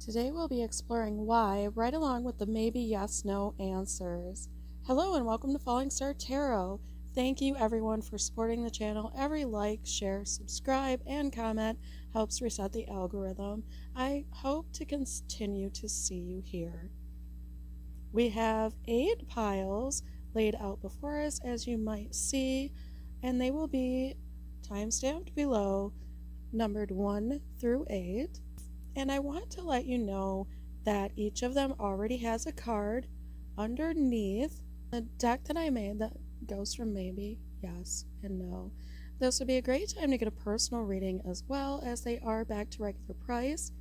Today we'll be exploring why right along with the maybe, yes, no answers. Hello and welcome to Falling Star Tarot. Thank you everyone for supporting the channel. Every like, share, subscribe, and comment helps reset the algorithm. I hope to continue to see you here. We have 8 piles laid out before us, as you might see, and they will be time-stamped below, numbered 1 through 8. And I want to let you know that each of them already has a card underneath the deck that I made that goes from maybe, yes, and no. This would be a great time to get a personal reading as well, as they are back to regular price.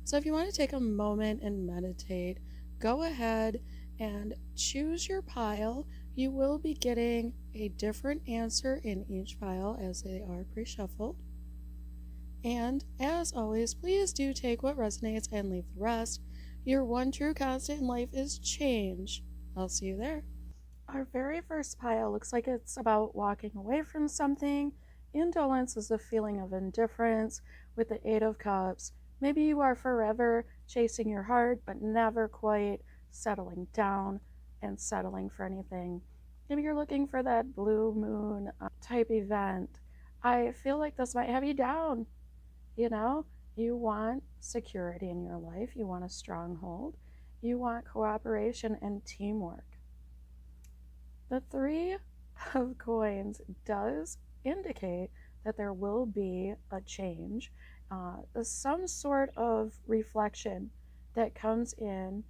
So if you want to take a moment and meditate, go ahead and choose your pile. You will be getting a different answer in each pile as they are pre-shuffled. And as always, please do take what resonates and leave the rest. Your one true constant in life is change. I'll see you there. Our very first pile looks like it's about walking away from something. Indolence is a feeling of indifference with the 8 of Cups. Maybe you are forever chasing your heart, but never quite settling down and settling for anything. Maybe you're looking for that blue moon type event. I feel like this might have you down. You want security in your life. You want a stronghold. You want cooperation and teamwork. The 3 of Coins does indicate that there will be a change, some sort of reflection that comes in.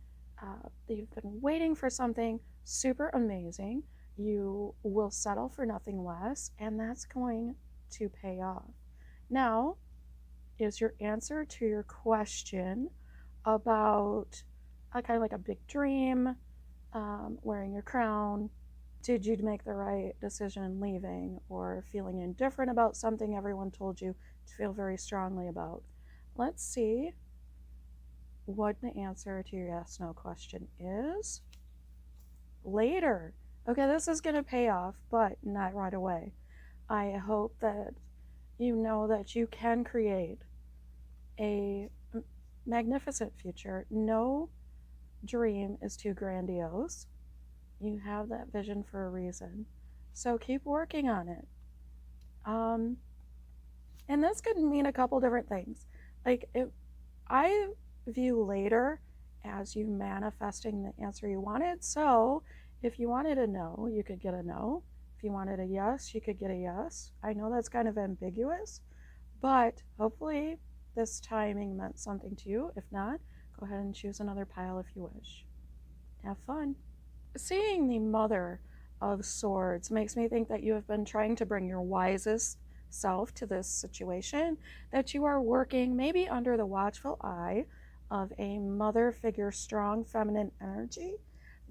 You've been waiting for something super amazing. You will settle for nothing less, and that's going to pay off. Now, is your answer to your question about kind of like a big dream, wearing your crown. Did you make the right decision leaving, or feeling indifferent about something everyone told you to feel very strongly about? Let's see what the answer to your yes no question is later. Okay, this is going to pay off, but not right away. I hope that you know that you can create a magnificent future. No dream is too grandiose. You have that vision for a reason. So keep working on it. And this could mean a couple different things. I view later as you manifesting the answer you wanted. So if you wanted a no, you could get a no. If you wanted a yes, you could get a yes. I know that's kind of ambiguous, but hopefully this timing meant something to you. If not, go ahead and choose another pile if you wish. Have fun. Seeing the Mother of Swords makes me think that you have been trying to bring your wisest self to this situation, that you are working maybe under the watchful eye of a mother figure, strong feminine energy,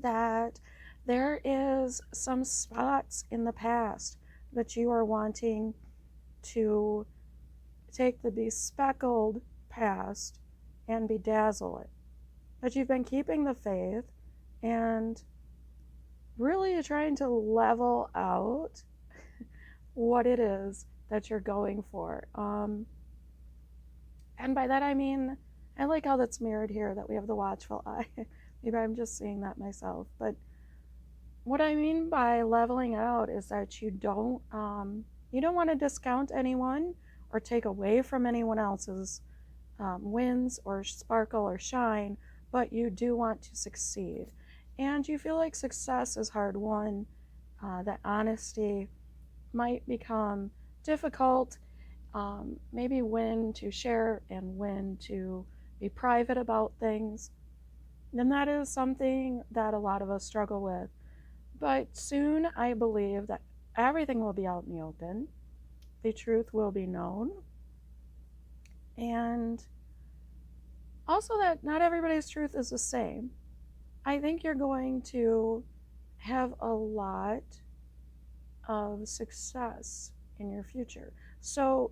that there is some spots in the past that you are wanting to take the bespeckled past and bedazzle it. But you've been keeping the faith and really trying to level out what it is that you're going for. And by that I mean, I like how that's mirrored here, that we have the watchful eye. Maybe I'm just seeing that myself. But what I mean by leveling out is that you don't want to discount anyone or take away from anyone else's wins or sparkle or shine, but you do want to succeed. And you feel like success is hard won, that honesty might become difficult, maybe when to share and when to be private about things. And that is something that a lot of us struggle with. But soon I believe that everything will be out in the open. The truth will be known. And also that not everybody's truth is the same. I think you're going to have a lot of success in your future. So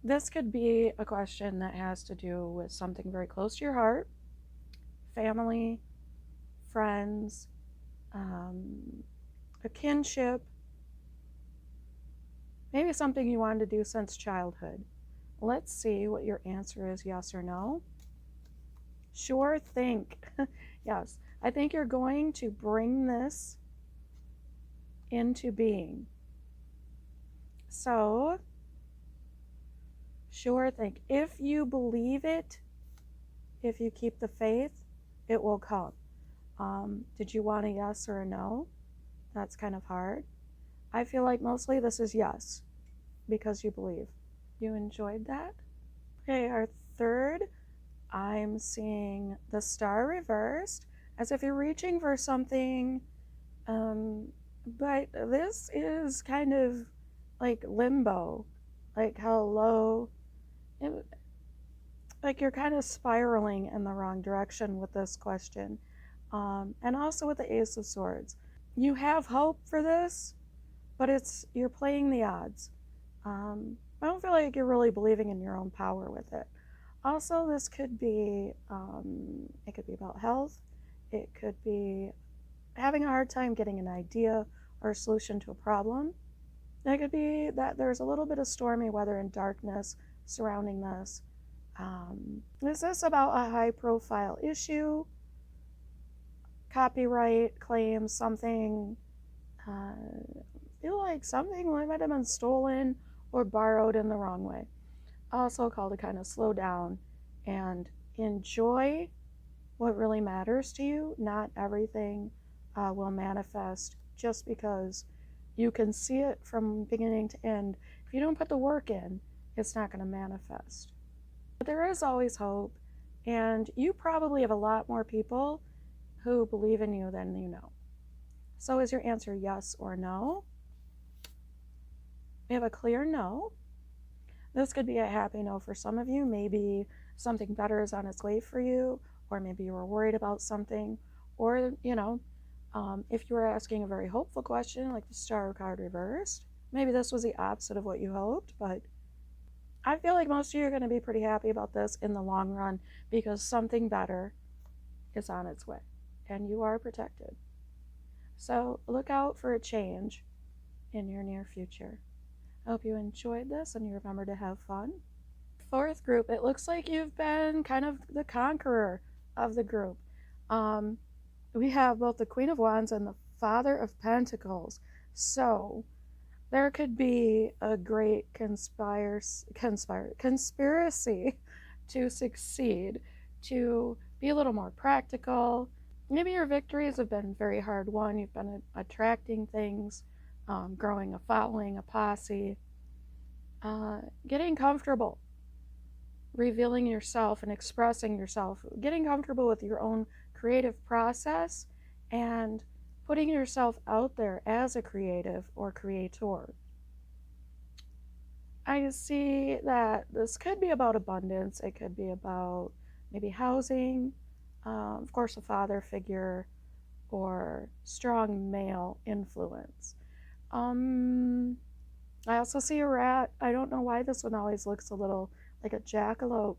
this could be a question that has to do with something very close to your heart, family, friends, a kinship, maybe something you wanted to do since childhood. Let's see what your answer is, yes or no. Sure think. Yes, I think you're going to bring this into being. So, sure think. If you believe it, if you keep the faith, it will come. Did you want a yes or a no? That's kind of hard. I feel like mostly this is yes, because you believe. You enjoyed that? Okay, our third, I'm seeing the star reversed, as if you're reaching for something, but this is kind of like limbo, like how low, it, like you're kind of spiraling in the wrong direction with this question. And also with the Ace of Swords. You have hope for this, but you're playing the odds. I don't feel like you're really believing in your own power with it. Also, this could be, it could be about health. It could be having a hard time getting an idea or a solution to a problem. It could be that there's a little bit of stormy weather and darkness surrounding this. Is this about a high profile issue? Copyright claims, something, feel like something might have been stolen or borrowed in the wrong way. Also called to kind of slow down and enjoy what really matters to you. Not everything will manifest just because you can see it from beginning to end. If you don't put the work in, it's not going to manifest. But there is always hope, and you probably have a lot more people who believe in you than you know. So is your answer yes or no? We have a clear no. This could be a happy no for some of you. Maybe something better is on its way for you, or maybe you were worried about something, or, if you were asking a very hopeful question, like the star card reversed, maybe this was the opposite of what you hoped, but I feel like most of you are going to be pretty happy about this in the long run because something better is on its way, and you are protected. So look out for a change in your near future. I hope you enjoyed this and you remember to have fun. Fourth group, it looks like you've been kind of the conqueror of the group. We have both the Queen of Wands and the Father of Pentacles. So there could be a great conspiracy to succeed, to be a little more practical. Maybe your victories have been very hard won. You've been attracting things, growing a following, a posse, getting comfortable, revealing yourself and expressing yourself, getting comfortable with your own creative process, and putting yourself out there as a creative or creator. I see that this could be about abundance. It could be about maybe housing, of course, a father figure, or strong male influence. I also see a rat. I don't know why this one always looks a little like a jackalope.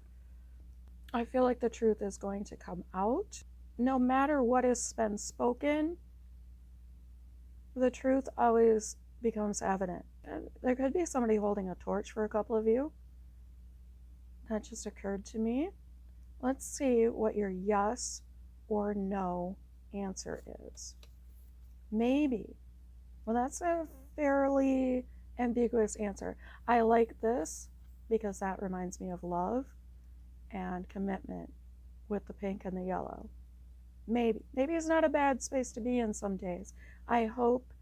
I feel like the truth is going to come out. No matter what has been spoken, the truth always becomes evident. And there could be somebody holding a torch for a couple of you. That just occurred to me. Let's see what your yes or no answer is. Maybe. Well, that's a fairly ambiguous answer. I like this because that reminds me of love and commitment with the pink and the yellow. Maybe it's not a bad space to be in some days. I hope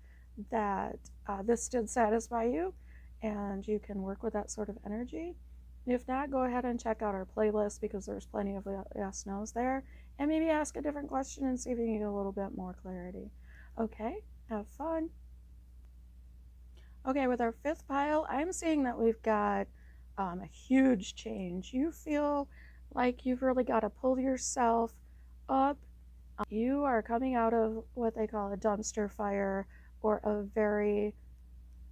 that this did satisfy you and you can work with that sort of energy. If not, go ahead and check out our playlist because there's plenty of yes no's there, and maybe ask a different question and see if you can get a little bit more clarity. Okay, have fun. Okay, with our fifth pile, I'm seeing that we've got a huge change. You feel like you've really got to pull yourself up. You are coming out of what they call a dumpster fire or a very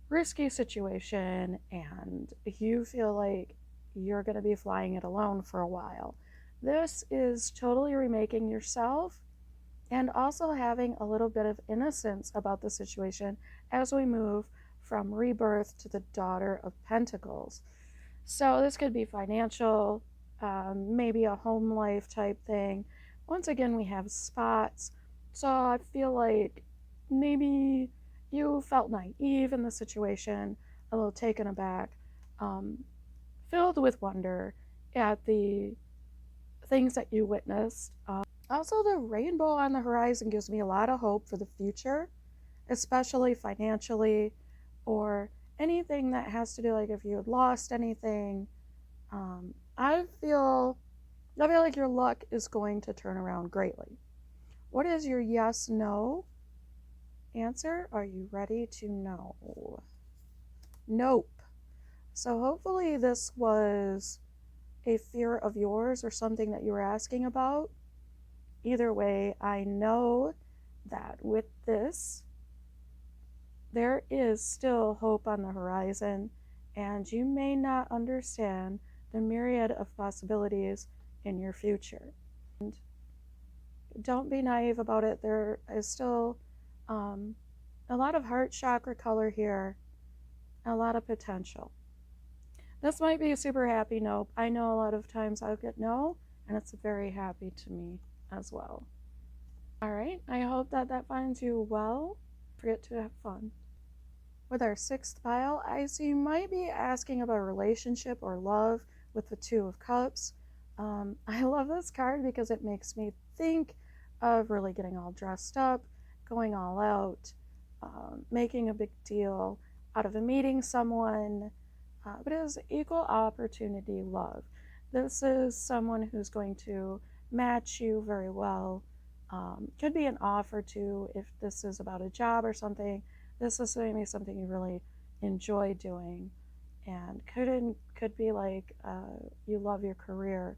risky situation, and you feel like you're going to be flying it alone for a while. This is totally remaking yourself and also having a little bit of innocence about the situation as we move from rebirth to the Daughter of Pentacles. So this could be financial, maybe a home life type thing. Once again, we have spots. So I feel like maybe you felt naive in the situation, a little taken aback, um, filled with wonder at the things that you witnessed. Also, the rainbow on the horizon gives me a lot of hope for the future, especially financially or anything that has to do, like if you had lost anything. I feel like your luck is going to turn around greatly. What is your yes, no answer? Are you ready to know? Nope. So hopefully this was a fear of yours or something that you were asking about. Either way, I know that with this, there is still hope on the horizon, and you may not understand the myriad of possibilities in your future. And don't be naive about it. There is still a lot of heart chakra color here, a lot of potential. This might be a super happy nope. I know a lot of times I'll get no, and it's very happy to me as well. All right, I hope that finds you well. Don't forget to have fun. With our sixth pile, I see you might be asking about a relationship or love with the Two of Cups. I love this card because it makes me think of really getting all dressed up, going all out, making a big deal out of meeting someone, but it is equal opportunity love. This is someone who's going to match you very well. Could be an offer too if this is about a job or something. This is maybe something you really enjoy doing, and could be like you love your career.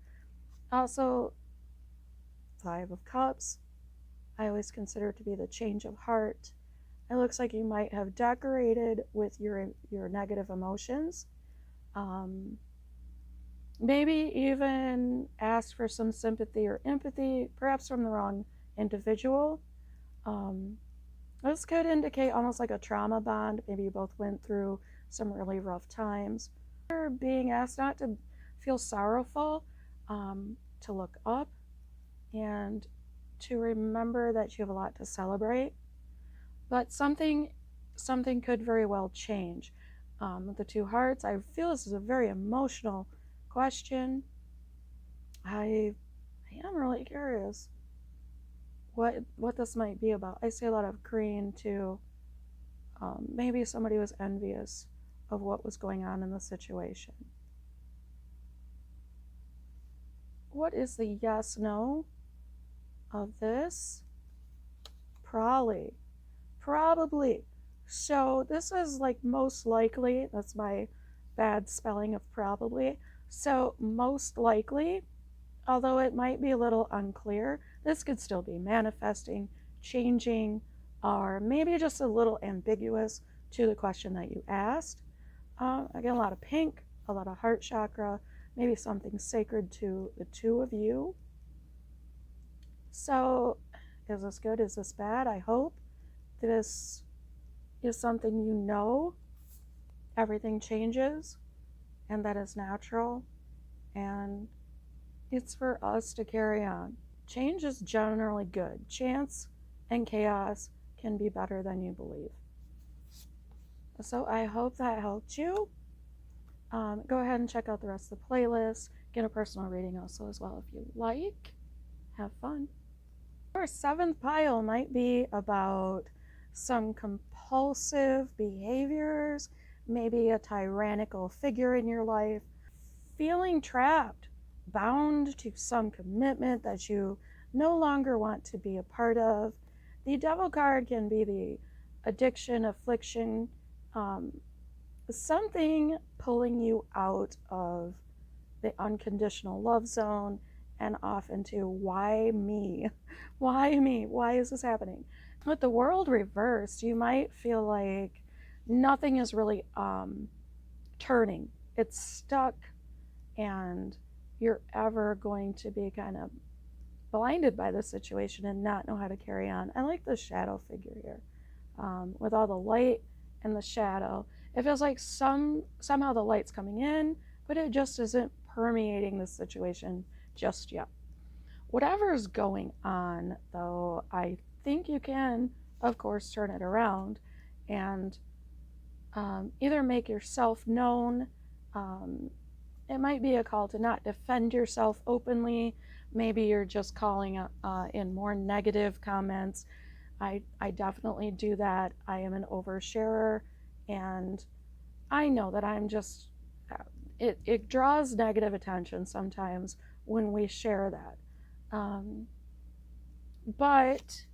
Also, Five of Cups, I always consider to be the change of heart. It looks like you might have decorated with your negative emotions. Maybe even ask for some sympathy or empathy, perhaps from the wrong individual. This could indicate almost like a trauma bond. Maybe you both went through some really rough times. You're being asked not to feel sorrowful, to look up, and to remember that you have a lot to celebrate. But something could very well change. With the Two Hearts, I feel this is a very emotional question. I am really curious what this might be about. I see a lot of green too. Maybe somebody was envious of what was going on in the situation. What is the yes, no of this? Probably. So this is like most likely, that's my bad spelling of probably. So most likely, although it might be a little unclear, this could still be manifesting, changing, or maybe just a little ambiguous to the question that you asked. Again, a lot of pink, a lot of heart chakra, maybe something sacred to the two of you. So, is this good? Is this bad? I hope this is something you know. Everything changes, and that is natural, and it's for us to carry on. Change is generally good. Chance and chaos can be better than you believe. So I hope that helped you. Go ahead and check out the rest of the playlist. Get a personal reading also as well if you like. Have fun. Your seventh pile might be about some compulsive behaviors, maybe a tyrannical figure in your life, feeling trapped, bound to some commitment that you no longer want to be a part of. The Devil card can be the addiction, affliction, something pulling you out of the unconditional love zone and off into why me? Why me? Why is this happening? With the world reversed, you might feel like nothing is really turning. It's stuck, and you're ever going to be kind of blinded by the situation and not know how to carry on. I like the shadow figure here. With all the light and the shadow, it feels like somehow the light's coming in, but it just isn't permeating the situation just yet. Whatever's going on, though, I think you can, of course, turn it around and either make yourself known. It might be a call to not defend yourself openly. Maybe you're just calling in more negative comments. I definitely do that. I am an oversharer, and I know that I'm just, it draws negative attention sometimes when we share that. But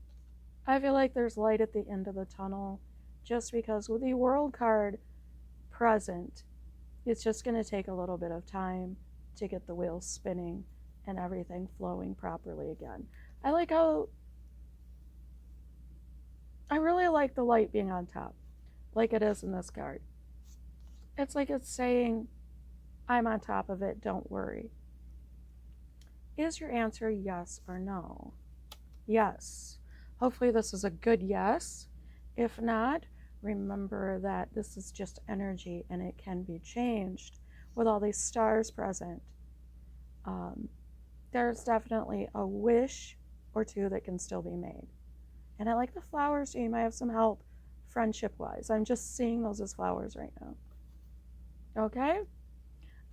I feel like there's light at the end of the tunnel, just because with the world card present, it's just going to take a little bit of time to get the wheels spinning and everything flowing properly again. I really like the light being on top, like it is in this card. It's like it's saying, I'm on top of it, don't worry. Is your answer yes or no? Yes. Hopefully this is a good yes. If not, remember that this is just energy and it can be changed with all these stars present. There's definitely a wish or two that can still be made. And I like the flowers, so you might have some help friendship-wise. I'm just seeing those as flowers right now. Okay?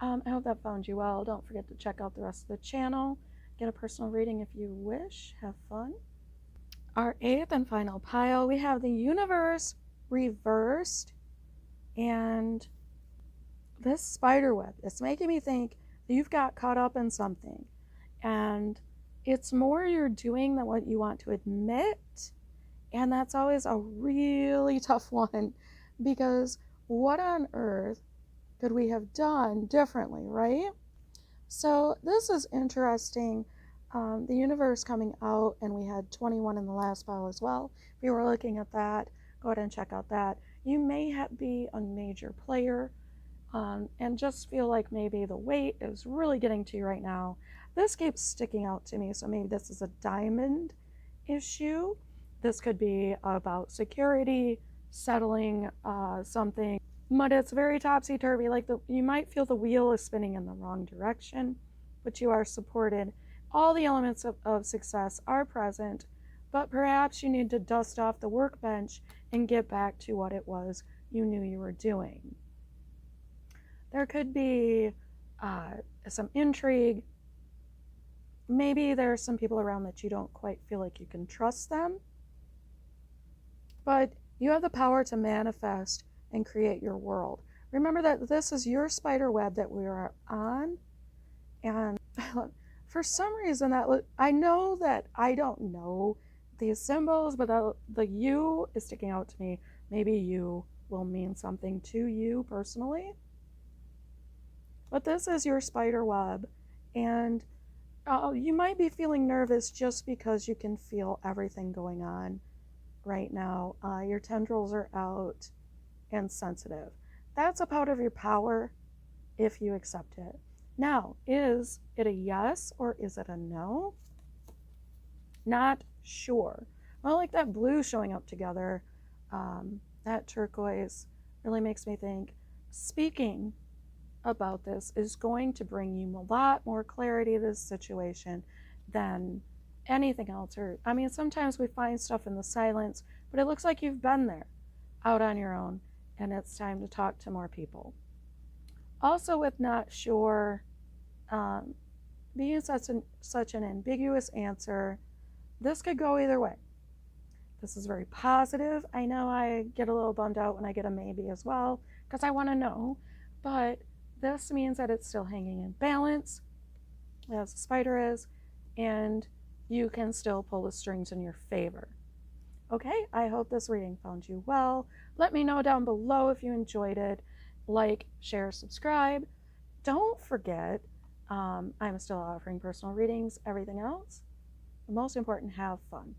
I hope that found you well. Don't forget to check out the rest of the channel. Get a personal reading if you wish. Have fun. Our eighth and final pile, we have the universe reversed, and this spider web. It's making me think that you've got caught up in something, and it's more you're doing than what you want to admit, and that's always a really tough one, because what on earth could we have done differently, right? So this is interesting. The universe coming out, and we had 21 in the last pile as well. If you were looking at that, go ahead and check out that. You may be a major player and just feel like maybe the weight is really getting to you right now. This keeps sticking out to me, so maybe this is a diamond issue. This could be about security, settling something, but it's very topsy-turvy. Like you might feel the wheel is spinning in the wrong direction, but you are supported. All the elements of success are present, but perhaps you need to dust off the workbench and get back to what it was you knew you were doing. There could be some intrigue. Maybe there are some people around that you don't quite feel like you can trust them, but you have the power to manifest and create your world. Remember that this is your spider web that we are on, and for some reason I know that I don't know these symbols, but the U is sticking out to me. Maybe you will mean something to you personally. But this is your spider web, and you might be feeling nervous just because you can feel everything going on right now. Your tendrils are out and sensitive. That's a part of your power if you accept it. Now, is it a yes or is it a no? Not sure. I like that blue showing up together. That turquoise really makes me think speaking about this is going to bring you a lot more clarity to this situation than anything else. I mean, sometimes we find stuff in the silence, but it looks like you've been there out on your own, and it's time to talk to more people. Also, with not sure, being such an ambiguous answer, this could go either way. This is very positive. I know I get a little bummed out when I get a maybe as well, because I want to know, but this means that it's still hanging in balance, as the spider is, and you can still pull the strings in your favor. Okay, I hope this reading found you well. Let me know down below if you enjoyed it. Like, share, subscribe. Don't forget, I'm still offering personal readings. Everything else, the most important, have fun.